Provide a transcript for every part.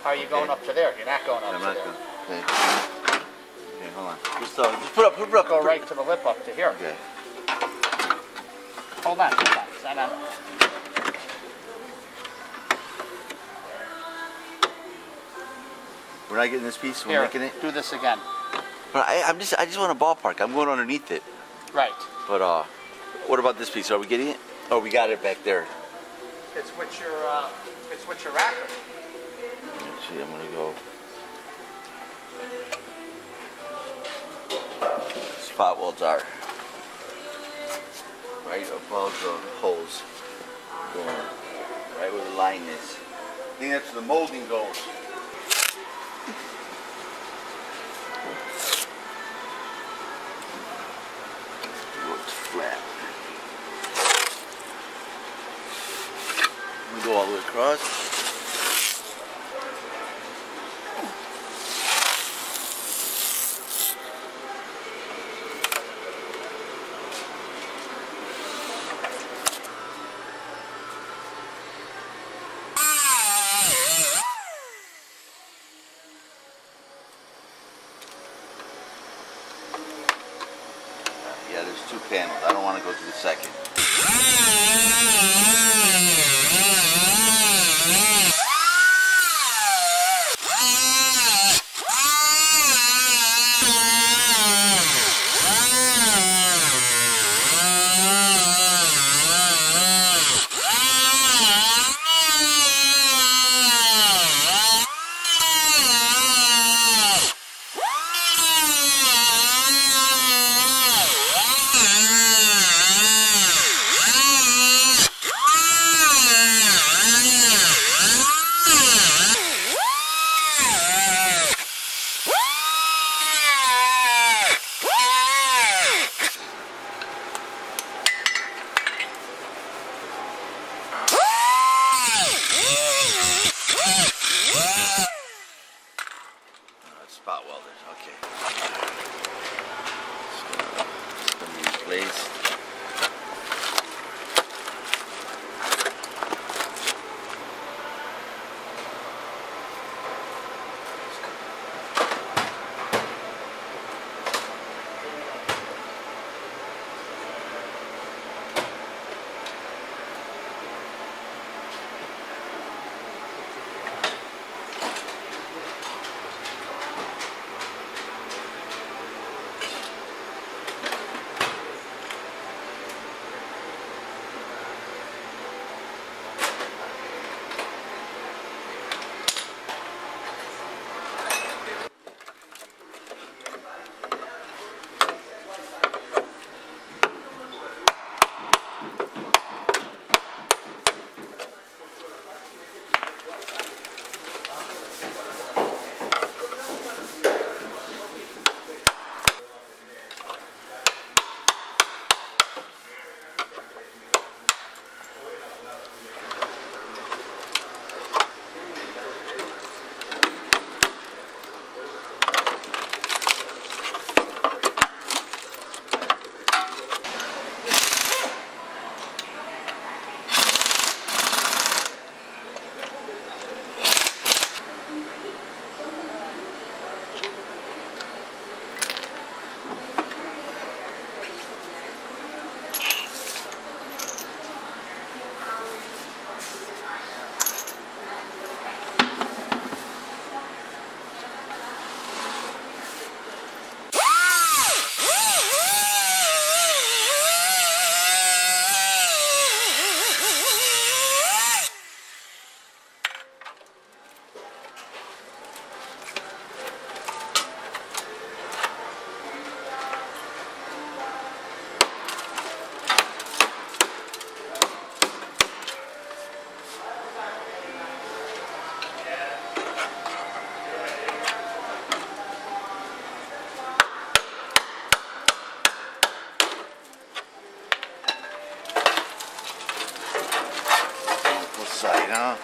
Are you going up to there? You're not going up to there. Okay. Okay, hold on. Just put it up. Go right to the lip up to here. Okay. Hold on. Stand on. We're not getting this piece. We're Here, making it. do this again. But I just want a ballpark. I'm going underneath it. Right. But what about this piece? Are we getting it? Oh, we got it back there. It's with your racker. Let's see. I'm gonna go. Spot welds are right above the holes, going right where the line is. I think that's where the molding goes. It's flat. We go all the way across. Yeah, there's two panels. I don't want to go to the second. Spot welders, okay. It's going to be replaced. Side, huh?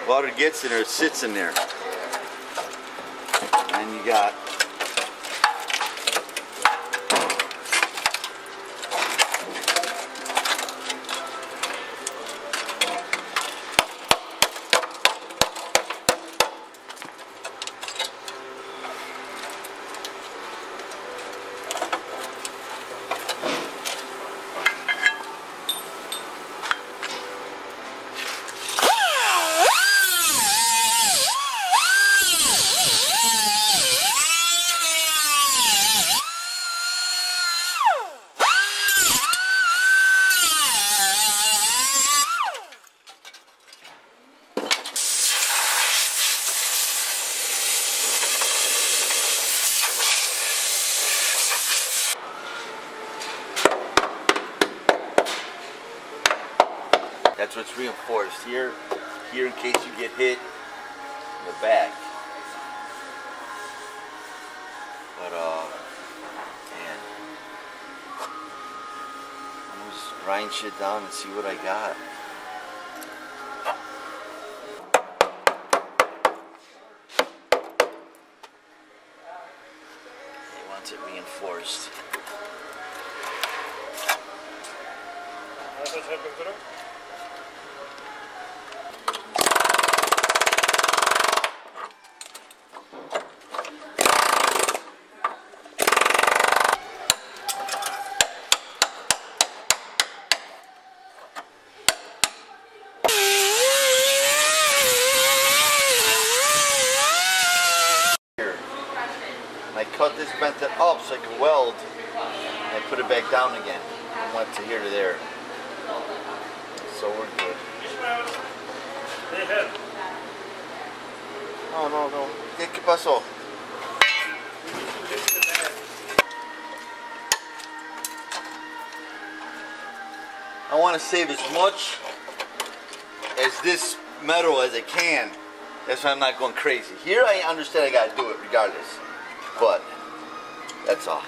Water gets in there, it sits in there. And you got that's what's reinforced here in case you get hit in the back. But man, I'm gonna just grind shit down and see what I got. He wants it reinforced. I cut this, bent it up so I could weld, and I put it back down again. I went to here to there. So we're good. No, no, no. ¿Qué pasó? I want to save as much as this metal as I can. That's why I'm not going crazy. Here I understand I gotta do it regardless. But that's all.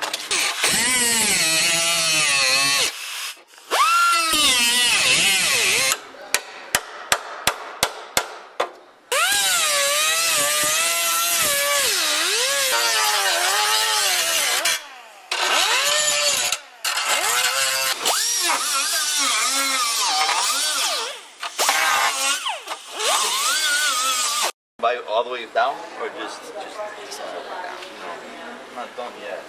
All the way down, or just all the way down? No, I'm not done yet.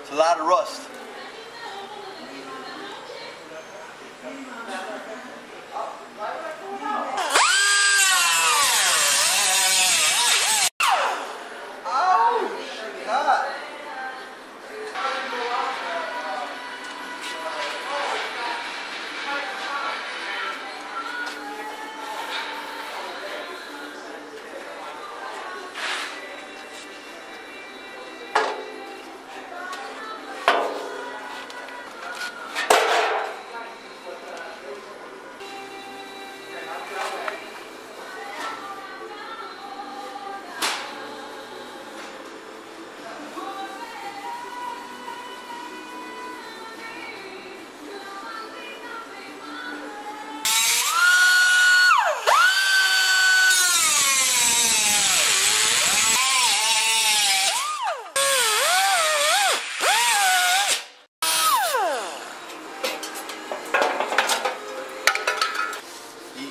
It's a lot of rust.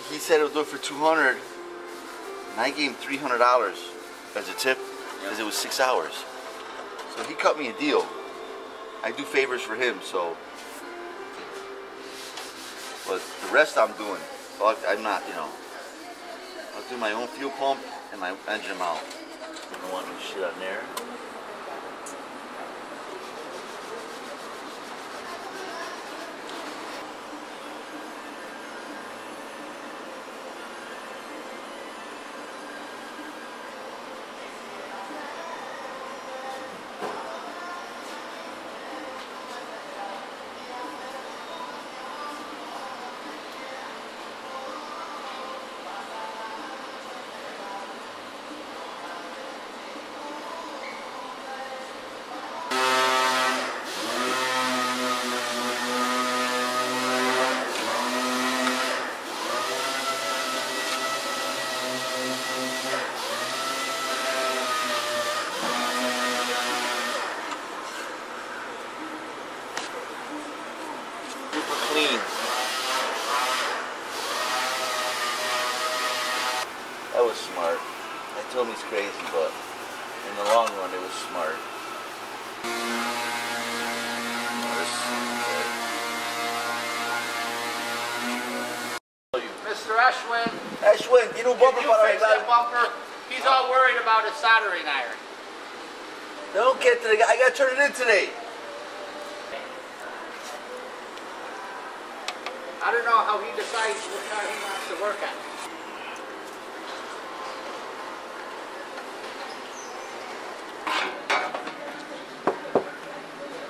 He said it would do it for $200, and I gave him $300 as a tip because it was 6 hours. So he cut me a deal. I do favors for him, so. But the rest I'm doing. I'm not, you know. I'll do my own fuel pump and my engine mount. I don't want no shit on there. was smart. I told me it's crazy, but in the long run, it was smart. Mr. Ashwin, Ashwin, tiene un bumper para fix that arreglar. bumper? He's all worried about his soldering iron. Don't get to the guy. I gotta turn it in today. I don't know how he decides what car he wants to work on.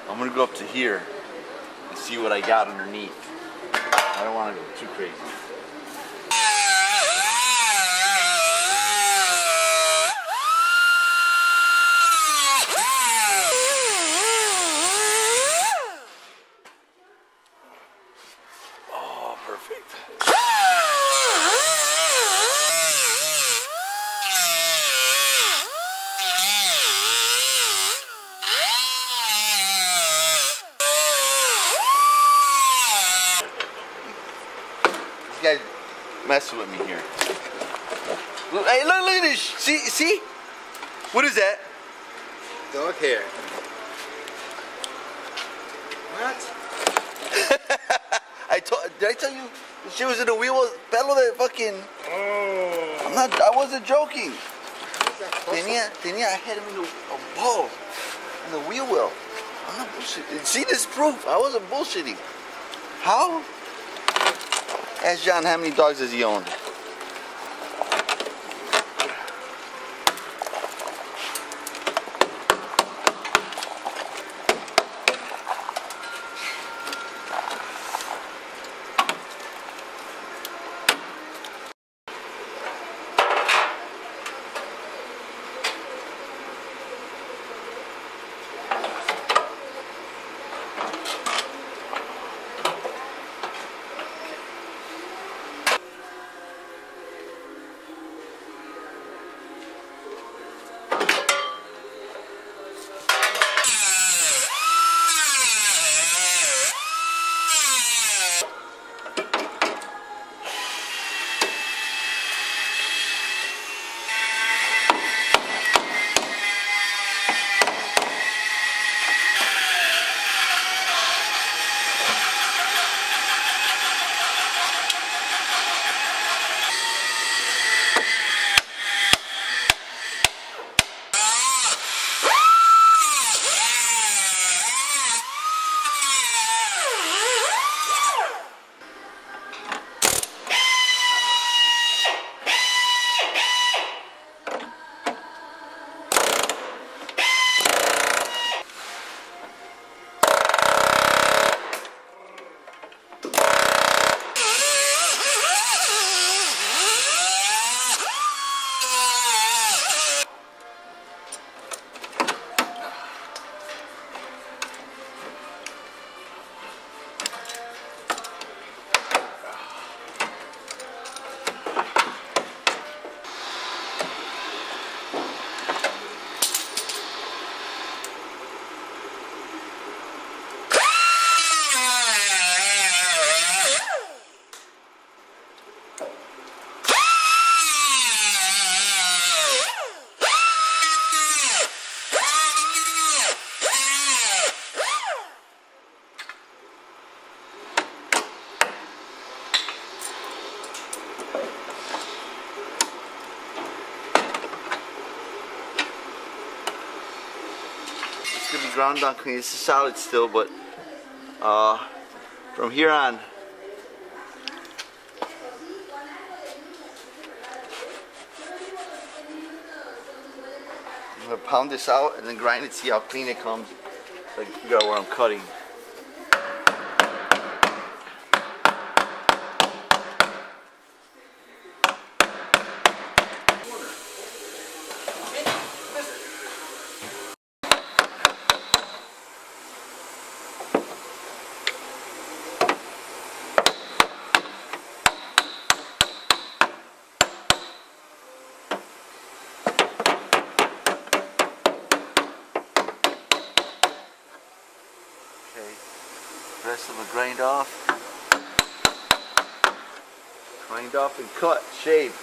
I'm gonna go up to here and see what I got underneath. I don't want to go too crazy. Oh, perfect. This guy's messing with me here. Look, hey, look at this. See? What is that? Dog hair. What? Did I tell you she was in the wheel pedal that fucking? Oh. I wasn't joking. I had him in a ball in the wheel well. I'm not bullshitting. See, this proof. I wasn't bullshitting. How? Ask John how many dogs does he own. It's gonna be ground down clean. This is solid still, but from here on, I'm gonna pound this out and then grind it, see how clean it comes, so I can figure out where I'm cutting. Rest of them grind off and cut, shave.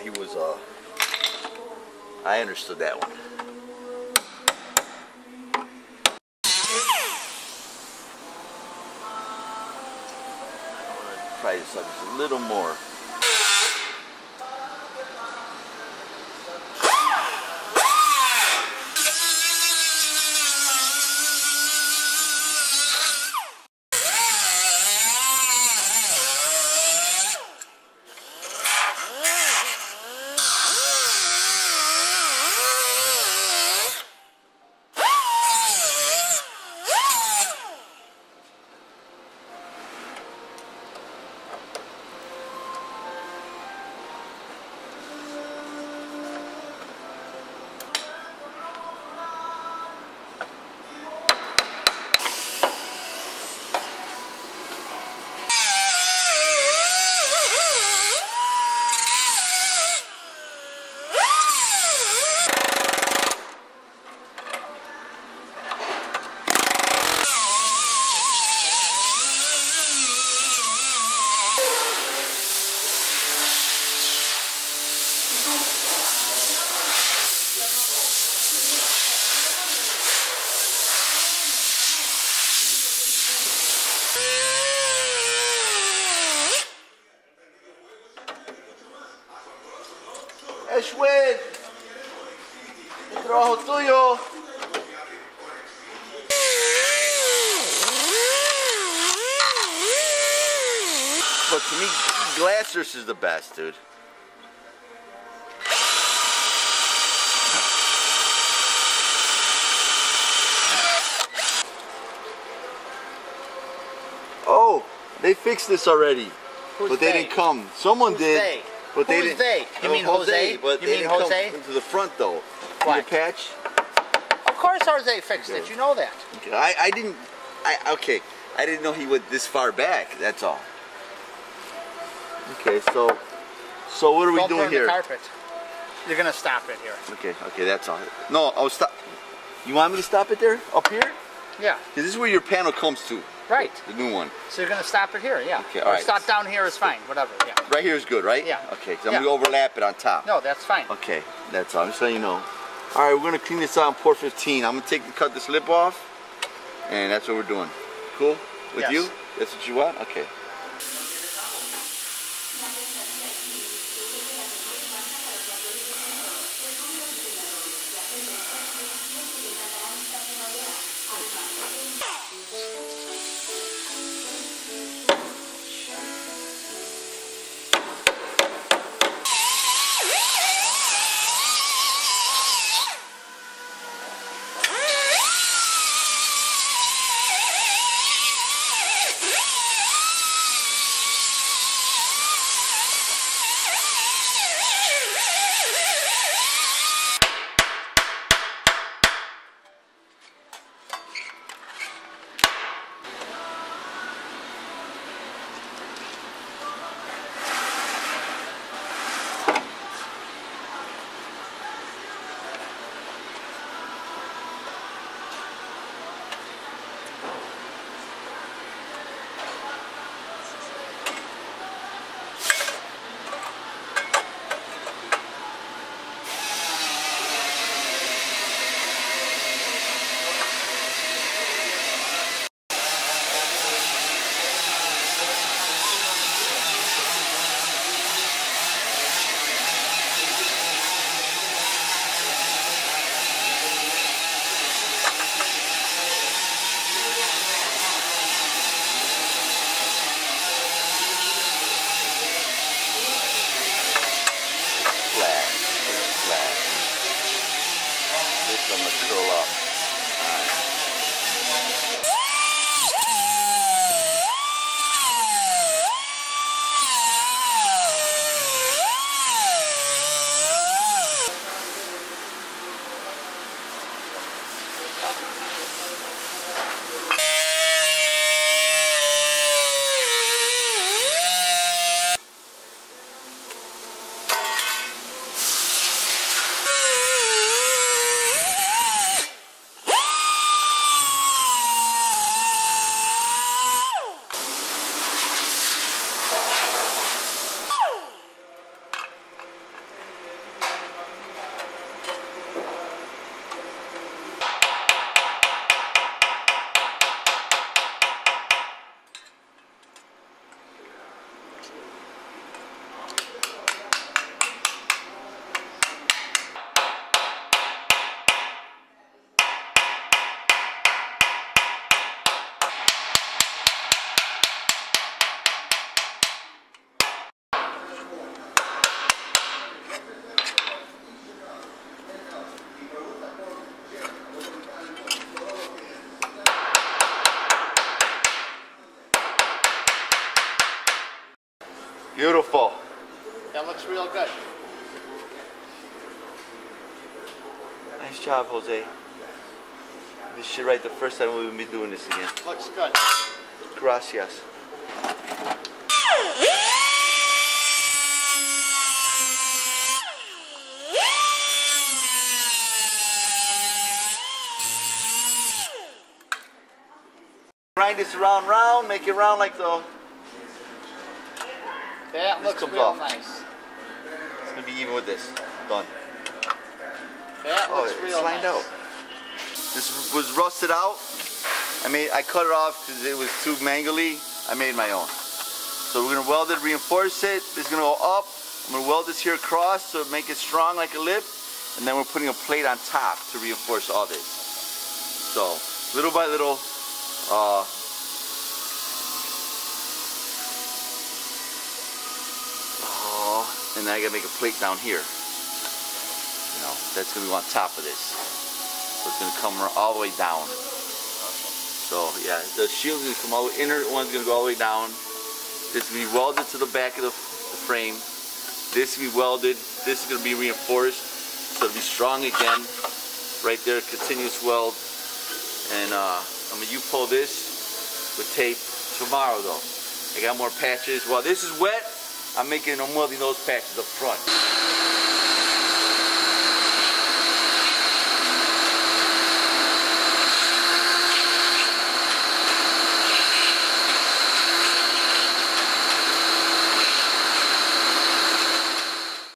he was, I understood that one. Try this out just a little more. Ashwin, el trabajo tuyo. But to me, Glassers is the best, dude. Oh, they fixed this already. Who's but they didn't come. Someone did. They? But they Who's didn't. they? You mean Jose? But You they mean didn't Jose? come into the front though. What? The patch. Of course Jose fixed it. You know that. Okay. I didn't. Okay. I didn't know he went this far back. That's all. Okay. So what are we doing here? Don't burn the carpet. You're gonna stop it here. Okay. Okay. That's all. No, I'll stop. You want me to stop it there? Up here? Yeah. Because this is where your panel comes to. Right. The new one. So you're gonna stop it here, yeah. Okay, all right. Or stop down here is fine, whatever, yeah. Right here is good, right? Yeah. Okay, so I'm gonna overlap it on top. No, that's fine. Okay, that's all. I'm just letting you know. All right, we're gonna clean this out on port 15. I'm gonna cut this lip off, and that's what we're doing. Cool? With Yes. you? That's what you want? Okay. Beautiful. That looks real good. Nice job, Jose. This shit right the first time we will be doing this again. Looks good. Gracias. Grind this round, make it round like the... That looks real off. nice. It's gonna be even with this. Done. That looks real lined nice. out. This was rusted out. I cut it off because it was too mangly. I made my own. So we're gonna weld it, reinforce it. This is gonna go up. I'm gonna weld this here across to make it strong like a lip. And then we're putting a plate on top to reinforce all this. So little by little, and then I gotta make a plate down here. You know, that's gonna be on top of this. So it's gonna come all the way down. So yeah, the shield's gonna come all the inner one's gonna go all the way down. This is gonna be welded to the back of the frame. This will be welded. This is gonna be reinforced, so it'll be strong again. Right there, continuous weld. And I'm gonna U-pull this with tape tomorrow though. I got more patches. While this is wet, I'm welding those patches up front.